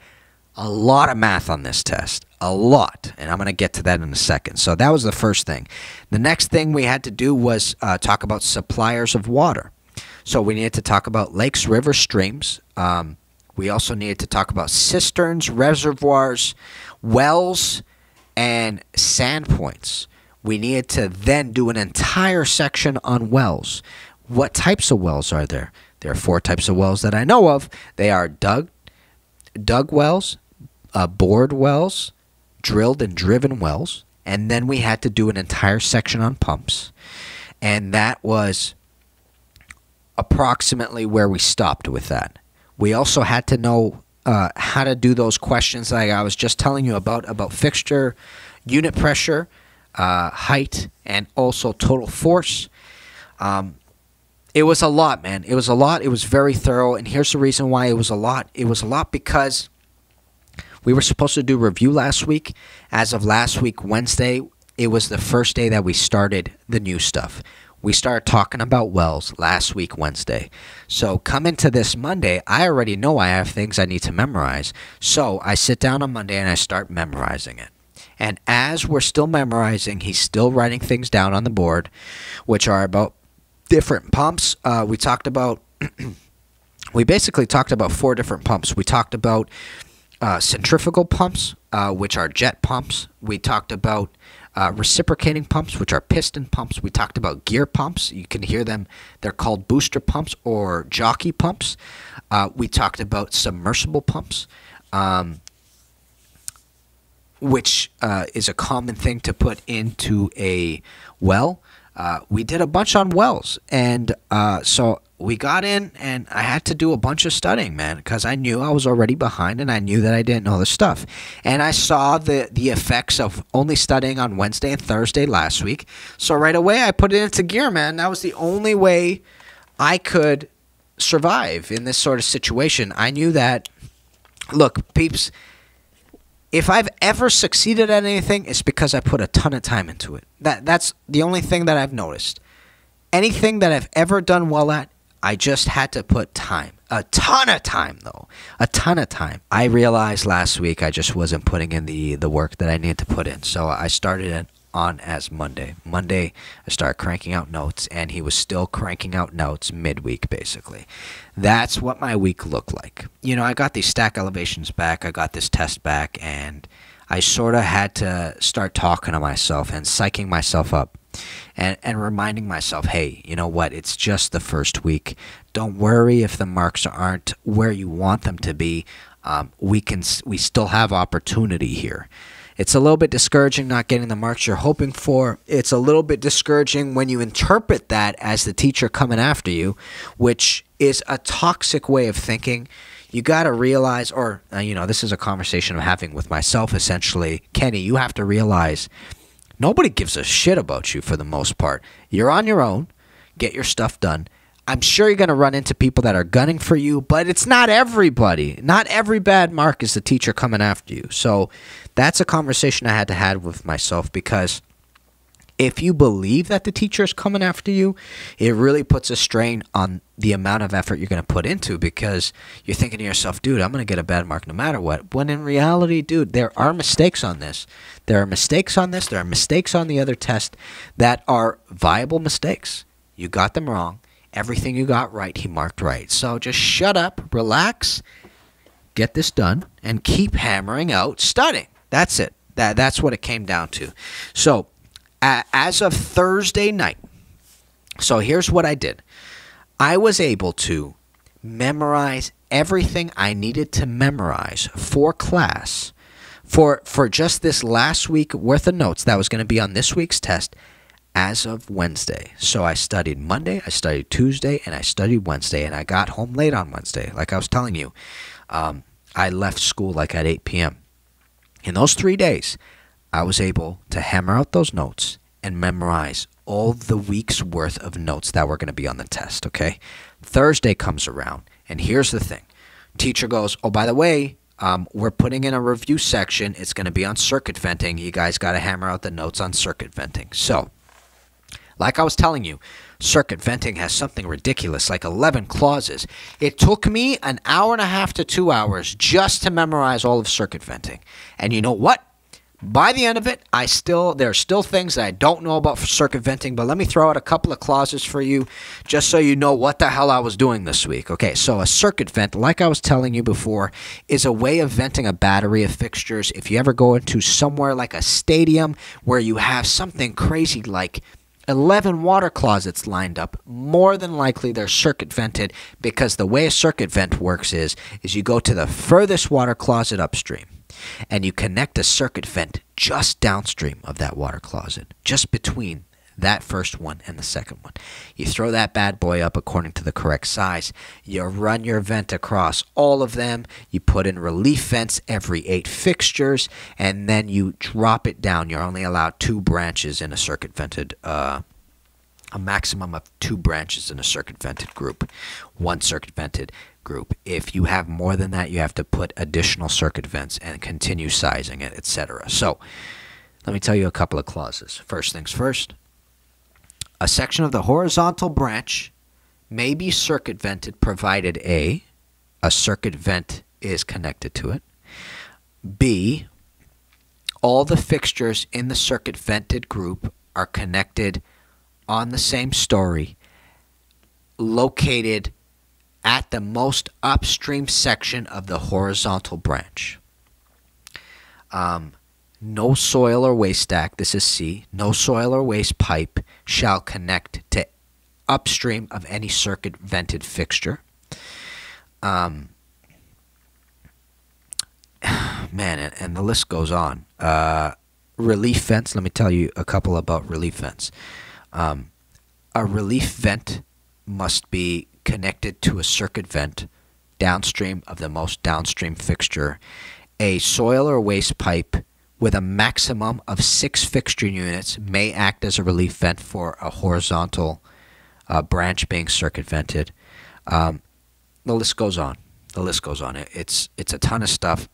a lot of math on this test. A lot. And I'm going to get to that in a second. So that was the first thing. The next thing we had to do was talk about suppliers of water. So we needed to talk about lakes, rivers, streams. We also needed to talk about cisterns, reservoirs, wells, and sand points. We needed to then do an entire section on wells. What types of wells are there? There are 4 types of wells that I know of. They are dug wells, bored wells, drilled and driven wells, and then we had to do an entire section on pumps. And that was approximately where we stopped with that. We also had to know how to do those questions like I was just telling you about fixture, unit pressure, height, and also total force. It was a lot, man. It was a lot. It was very thorough, and here's the reason why it was a lot. It was a lot because we were supposed to do review last week. As of last week, Wednesday, it was the first day that we started the new stuff. We started talking about wells last week, Wednesday. So coming to this Monday, I already know I have things I need to memorize. So I sit down on Monday and I start memorizing it. And as we're still memorizing, he's still writing things down on the board, which are about different pumps. We talked about, we basically talked about 4 different pumps. We talked about centrifugal pumps, which are jet pumps. We talked about reciprocating pumps, which are piston pumps. We talked about gear pumps. You can hear them. They're called booster pumps or jockey pumps. We talked about submersible pumps, which is a common thing to put into a well. we did a bunch on wells. And so we got in, and I had to do a bunch of studying, man, because I knew I was already behind, and I knew that I didn't know the stuff. And I saw the effects of only studying on Wednesday and Thursday last week. So right away, I put it into gear, man. That was the only way I could survive in this sort of situation. I knew that, look, peeps, if I've ever succeeded at anything, it's because I put a ton of time into it. That's the only thing that I've noticed. Anything that I've ever done well at, I just had to put time. A ton of time, though. A ton of time. I realized last week I just wasn't putting in the work that I needed to put in. So I started it on as Monday. Monday, I started cranking out notes, and he was still cranking out notes midweek, basically. That's what my week looked like. You know, I got these stack elevations back. I got this test back, and I sort of had to start talking to myself and psyching myself up. And reminding myself, hey, you know what? It's just the first week. Don't worry if the marks aren't where you want them to be. We still have opportunity here. It's a little bit discouraging not getting the marks you're hoping for. It's a little bit discouraging when you interpret that as the teacher coming after you, which is a toxic way of thinking. You got to realize, or this is a conversation I'm having with myself essentially. Kenny, you have to realize nobody gives a shit about you for the most part. You're on your own. Get your stuff done. I'm sure you're going to run into people that are gunning for you, but it's not everybody. Not every bad mark is the teacher coming after you. So that's a conversation I had to have with myself, because if you believe that the teacher is coming after you, it really puts a strain on the amount of effort you're going to put into, because you're thinking to yourself, dude, I'm going to get a bad mark no matter what. When in reality, dude, there are mistakes on this. There are mistakes on this. There are mistakes on the other test that are viable mistakes. You got them wrong. Everything you got right, he marked right. So just shut up, relax, get this done, and keep hammering out studying. That's it. That's what it came down to. So as of Thursday night, so here's what I did. I was able to memorize everything I needed to memorize for class for just this last week worth of notes that was going to be on this week's test as of Wednesday. So I studied Monday, I studied Tuesday, and I studied Wednesday, and I got home late on Wednesday. Like I was telling you, I left school like at 8 p.m. In those 3 days, I was able to hammer out those notes and memorize all the week's worth of notes that were going to be on the test, okay? Thursday comes around, and here's the thing. Teacher goes, oh, by the way, we're putting in a review section. It's going to be on circuit venting. You guys got to hammer out the notes on circuit venting. So, like I was telling you, circuit venting has something ridiculous, like 11 clauses. It took me an hour and a half to 2 hours just to memorize all of circuit venting. And you know what? By the end of it, there are still things that I don't know about circuit venting, but let me throw out a couple of clauses for you just so you know what the hell I was doing this week. Okay, so a circuit vent, like I was telling you before, is a way of venting a battery of fixtures. If you ever go into somewhere like a stadium where you have something crazy like 11 water closets lined up, more than likely they're circuit vented, because the way a circuit vent works is you go to the furthest water closet upstream, and you connect a circuit vent just downstream of that water closet, just between that first one and the second one. You throw that bad boy up according to the correct size. You run your vent across all of them. You put in relief vents every 8 fixtures, and then you drop it down. You're only allowed 2 branches in a circuit vented, a maximum of 2 branches in a circuit vented group. 1 circuit vented group. If you have more than that, you have to put additional circuit vents and continue sizing it, etc. So, let me tell you a couple of clauses. First things first. A section of the horizontal branch may be circuit vented provided A, a circuit vent is connected to it, B, all the fixtures in the circuit vented group are connected on the same story, located at the most upstream section of the horizontal branch. No soil or waste stack, this is C, no soil or waste pipe shall connect to upstream of any circuit vented fixture. Man, and the list goes on. Relief vents, let me tell you a couple about relief vents. A relief vent must be connected to a circuit vent downstream of the most downstream fixture. A soil or waste pipe with a maximum of 6 fixture units may act as a relief vent for a horizontal branch being circuit vented. The list goes on. The list goes on. It's a ton of stuff.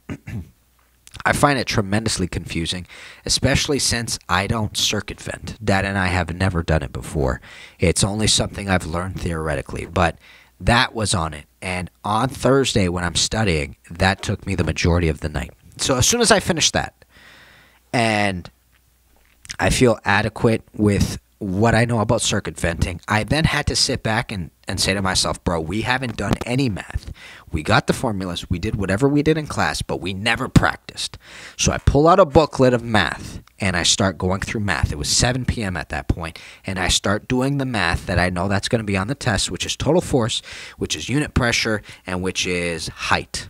I find it tremendously confusing, especially since I don't circuit vent. Dad and I have never done it before. It's only something I've learned theoretically, but that was on it. And on Thursday when I'm studying, that took me the majority of the night. So as soon as I finished that, and I feel adequate with what I know about circuit venting, I then had to sit back and say to myself, bro, we haven't done any math. We got the formulas. We did whatever we did in class, but we never practiced. So I pull out a booklet of math, and I start going through math. It was 7 p.m. at that point, and I start doing the math that I know that's going to be on the test, which is total force, which is unit pressure, and which is height.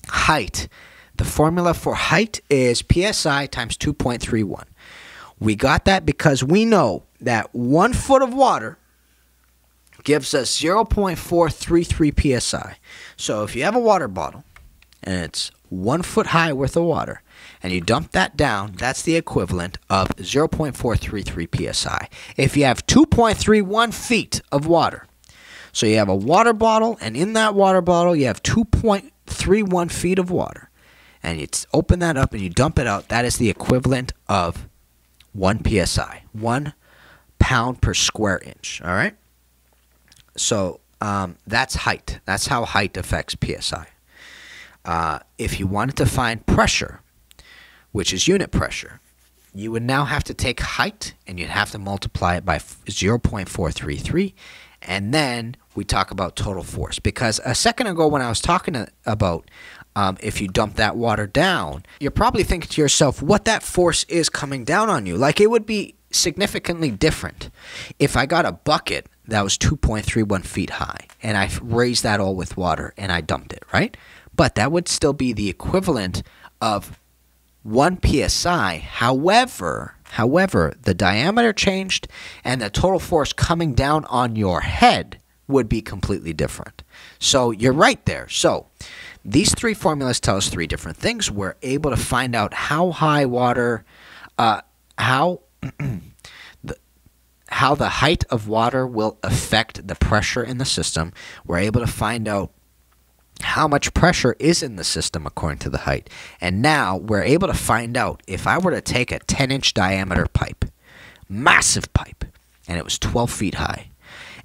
Height. The formula for height is PSI times 2.31. We got that because we know that 1 foot of water gives us 0.433 psi. So if you have a water bottle and it's 1 foot high worth of water and you dump that down, that's the equivalent of 0.433 psi. If you have 2.31 feet of water, so you have a water bottle, and in that water bottle you have 2.31 feet of water, and you open that up and you dump it out, that is the equivalent of 1 psi, 1 pound per square inch. All right. So that's height. That's how height affects psi. If you wanted to find pressure, which is unit pressure, you would now have to take height and you'd have to multiply it by 0.433, and then we talk about total force. Because a second ago when I was talking about if you dump that water down, you're probably thinking to yourself what that force is coming down on you. Like, it would be significantly different if I got a bucket that was 2.31 feet high and I raised that all with water and I dumped it, right? But that would still be the equivalent of 1 psi. However, the diameter changed and the total force coming down on your head would be completely different. So you're right there. So these 3 formulas tell us 3 different things. We're able to find out how high water, how the height of water will affect the pressure in the system. We're able to find out how much pressure is in the system according to the height. And now we're able to find out if I were to take a 10-inch diameter pipe, massive pipe, and it was 12 feet high,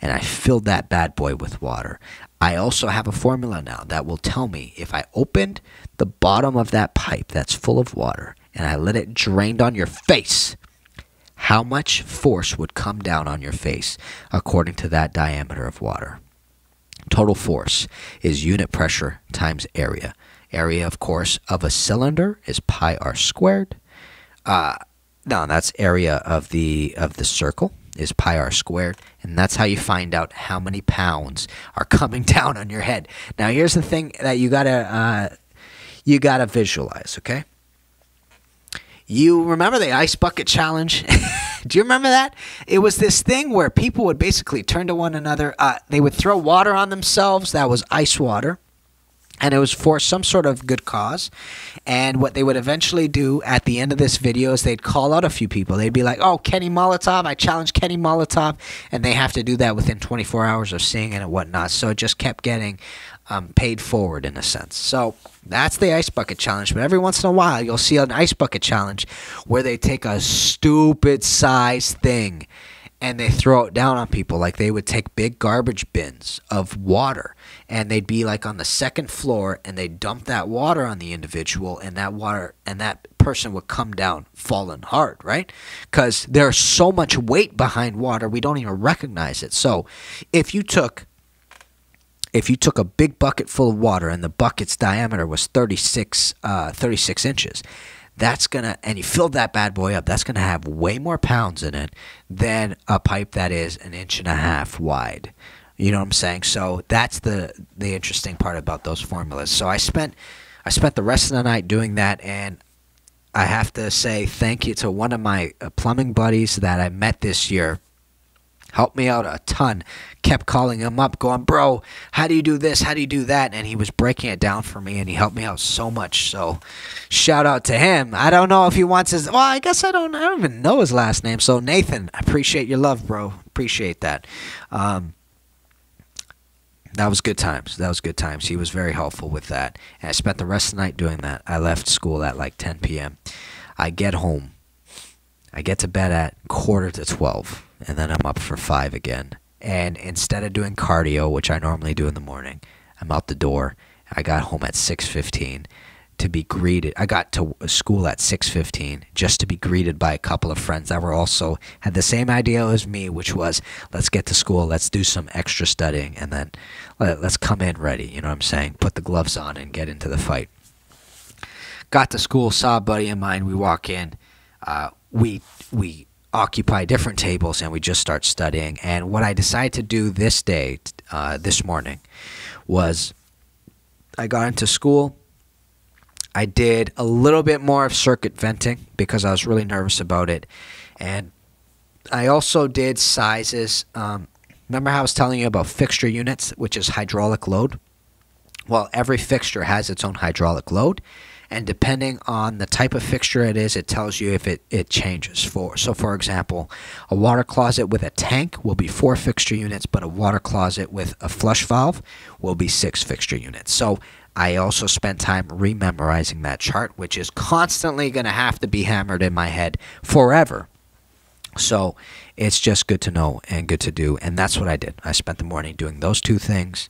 and I filled that bad boy with water, I also have a formula now that will tell me if I opened the bottom of that pipe that's full of water and I let it drain on your face, how much force would come down on your face according to that diameter of water. Total force is unit pressure times area. Area, of course, of a cylinder is pi r squared. No, that's area of the circle is pi r squared, and that's how you find out how many pounds are coming down on your head. Now, here's the thing that you gotta visualize. Okay, you remember the ice bucket challenge? Do you remember that? It was this thing where people would basically turn to one another. They would throw water on themselves. That was ice water. And it was for some sort of good cause. And what they would eventually do at the end of this video is they'd call out a few people. They'd be like, oh, Kenny Molotov, I challenge Kenny Molotov. And they have to do that within 24 hours of seeing it and whatnot. So it just kept getting paid forward in a sense. So that's the ice bucket challenge. But every once in a while, you'll see an ice bucket challenge where they take a stupid size thing and they throw it down on people. Like, they would take big garbage bins of water and they'd be like on the 2nd floor and they'd dump that water on the individual, and that person would come down falling hard, right? Because there's so much weight behind water, we don't even recognize it. So if you took a big bucket full of water and the bucket's diameter was 36 inches, and you filled that bad boy up, that's gonna have way more pounds in it than a pipe that is 1.5 inches wide. You know what I'm saying? So that's the interesting part about those formulas. So I spent the rest of the night doing that, and I have to say thank you to one of my plumbing buddies that I met this year. Helped me out a ton. Kept calling him up, going, bro, how do you do this? How do you do that? And he was breaking it down for me, and he helped me out so much. So shout out to him. I don't know if he wants his, well, I guess I don't even know his last name. So Nathan, I appreciate your love, bro. Appreciate that. That was good times. That was good times. He was very helpful with that. And I spent the rest of the night doing that. I left school at like 10 p.m. I get home. I get to bed at 11:45, and then I'm up for 5 again. And instead of doing cardio, which I normally do in the morning, I'm out the door. I got home at 6:15 to be greeted. I got to school at 6:15 just to be greeted by a couple of friends that were also had the same idea as me, which was, let's get to school, let's do some extra studying, and then let's come in ready. You know what I'm saying? Put the gloves on and get into the fight. Got to school, saw a buddy of mine. We walk in. We occupy different tables, and we just start studying. And what I decided to do this day, this morning, was I got into school. I did a little bit more of circuit venting because I was really nervous about it. And I also did sizes. Remember how I was telling you about fixture units, which is hydraulic load? Well, every fixture has its own hydraulic load. And depending on the type of fixture it is, it tells you if it changes. So, for example, a water closet with a tank will be 4 fixture units, but a water closet with a flush valve will be 6 fixture units. So I also spent time rememorizing that chart, which is constantly going to have to be hammered in my head forever. So it's just good to know and good to do, and that's what I did. I spent the morning doing those 2 things.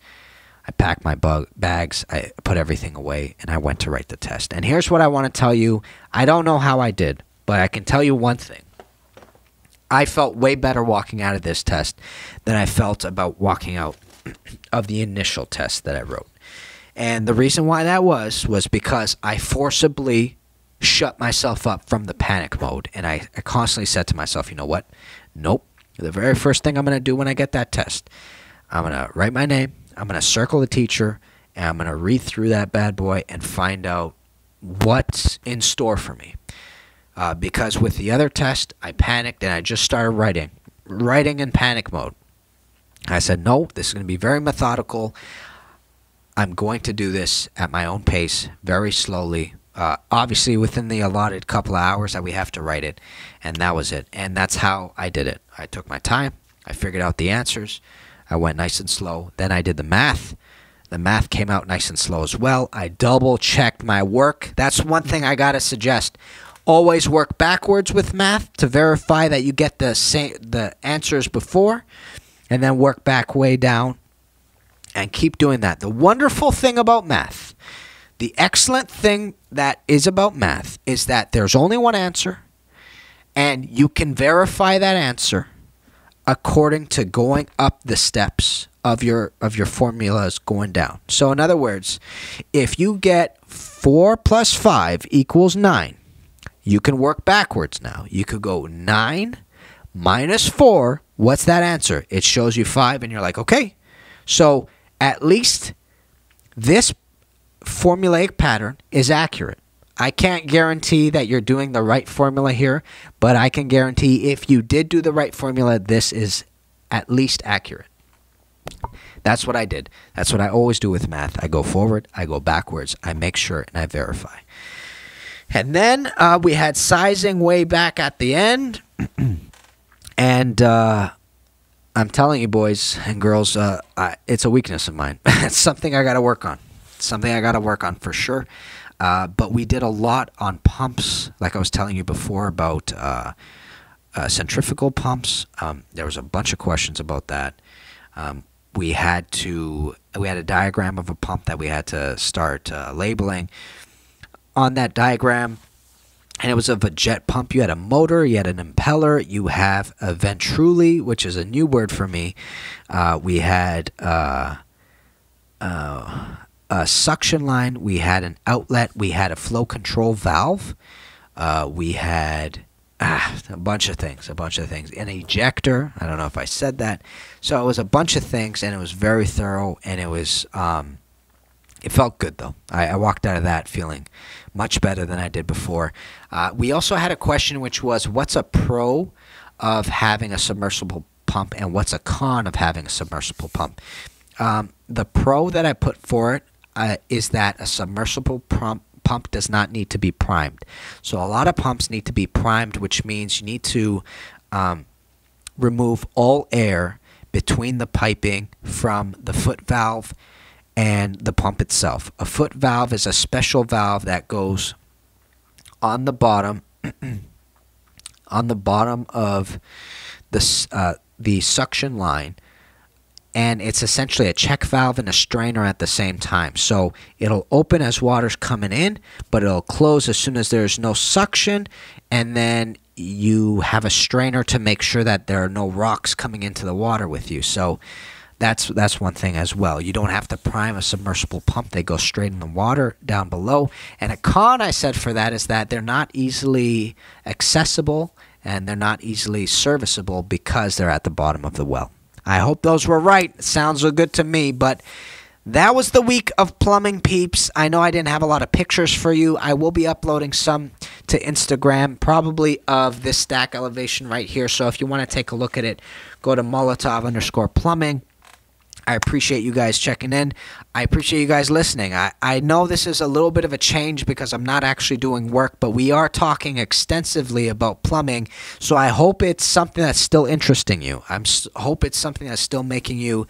I packed my bags, I put everything away, and I went to write the test. And here's what I want to tell you. I don't know how I did, but I can tell you one thing. I felt way better walking out of this test than I felt about walking out of the initial test that I wrote. And the reason why that was because I forcibly shut myself up from the panic mode. And I constantly said to myself, you know what? Nope. The very first thing I'm going to do when I get that test, I'm going to write my name. I'm going to circle the teacher, and I'm going to read through that bad boy and find out what's in store for me. Because with the other test, I panicked, and I just started writing in panic mode. I said, no, this is going to be very methodical. I'm going to do this at my own pace, very slowly, obviously within the allotted couple of hours that we have to write it, and that was it. And that's how I did it. I took my time. I figured out the answers. I went nice and slow. Then I did the math. The math came out nice and slow as well. I double-checked my work. That's one thing I got to suggest. Always work backwards with math to verify that you get the answers before, and then work back way down, and keep doing that. The wonderful thing about math, the excellent thing that is about math, is that there's only one answer, and you can verify that answer according to going up the steps of your formulas going down. So in other words, if you get 4 plus 5 equals 9, you can work backwards now. You could go 9 minus 4. What's that answer? It shows you 5, and you're like, okay. So at least this formulaic pattern is accurate. I can't guarantee that you're doing the right formula here, but I can guarantee if you did do the right formula, this is at least accurate. That's what I did. That's what I always do with math. I go forward, I go backwards, I make sure, and I verify. And then we had sizing way back at the end. And I'm telling you, boys and girls, it's a weakness of mine. It's something I got to work on. It's something I got to work on for sure. But we did a lot on pumps, like I was telling you before about centrifugal pumps. There was a bunch of questions about that. We had a diagram of a pump that we had to start labeling on that diagram, and it was of a jet pump. You had a motor, you had an impeller, you have a ventruli, which is a new word for me. We had a suction line, we had an outlet, we had a flow control valve, we had a bunch of things, an ejector. I don't know if I said that. So it was a bunch of things, and it was very thorough, and it was it felt good though. I walked out of that feeling much better than I did before. We also had a question which was, what's a pro of having a submersible pump and what's a con of having a submersible pump. The pro that I put for it is that a submersible pump does not need to be primed. So a lot of pumps need to be primed, which means you need to remove all air between the piping from the foot valve and the pump itself. A foot valve is a special valve that goes on the bottom of the suction line, and it's essentially a check valve and a strainer at the same time. So it'll open as water's coming in, but it'll close as soon as there's no suction, and then you have a strainer to make sure that there are no rocks coming into the water with you. So that's one thing as well. You don't have to prime a submersible pump. They go straight in the water down below. And a con I said for that is that they're not easily accessible and they're not easily serviceable because they're at the bottom of the well. I hope those were right. It sounds good to me, but that was the week of plumbing, peeps. I know I didn't have a lot of pictures for you. I will be uploading some to Instagram, probably of this stack elevation right here. So if you want to take a look at it, go to Molotov_plumbing. I appreciate you guys checking in. I appreciate you guys listening. I know this is a little bit of a change because I'm not actually doing work, but we are talking extensively about plumbing, so I hope it's something that's still interesting you. I hope it's something that's still making you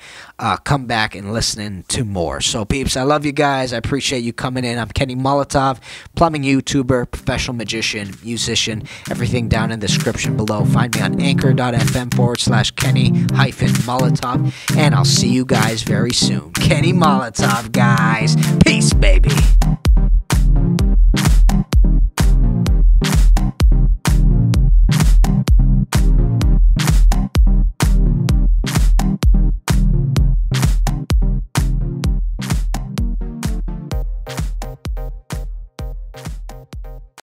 come back and listening to more. So, peeps, I love you guys. I appreciate you coming in. I'm Kenny Molotov, plumbing YouTuber, professional magician, musician, everything down in the description below. Find me on anchor.fm/Kenny-Molotov, and I'll see you guys very soon. Kenny Molotov, guys. Peace, baby.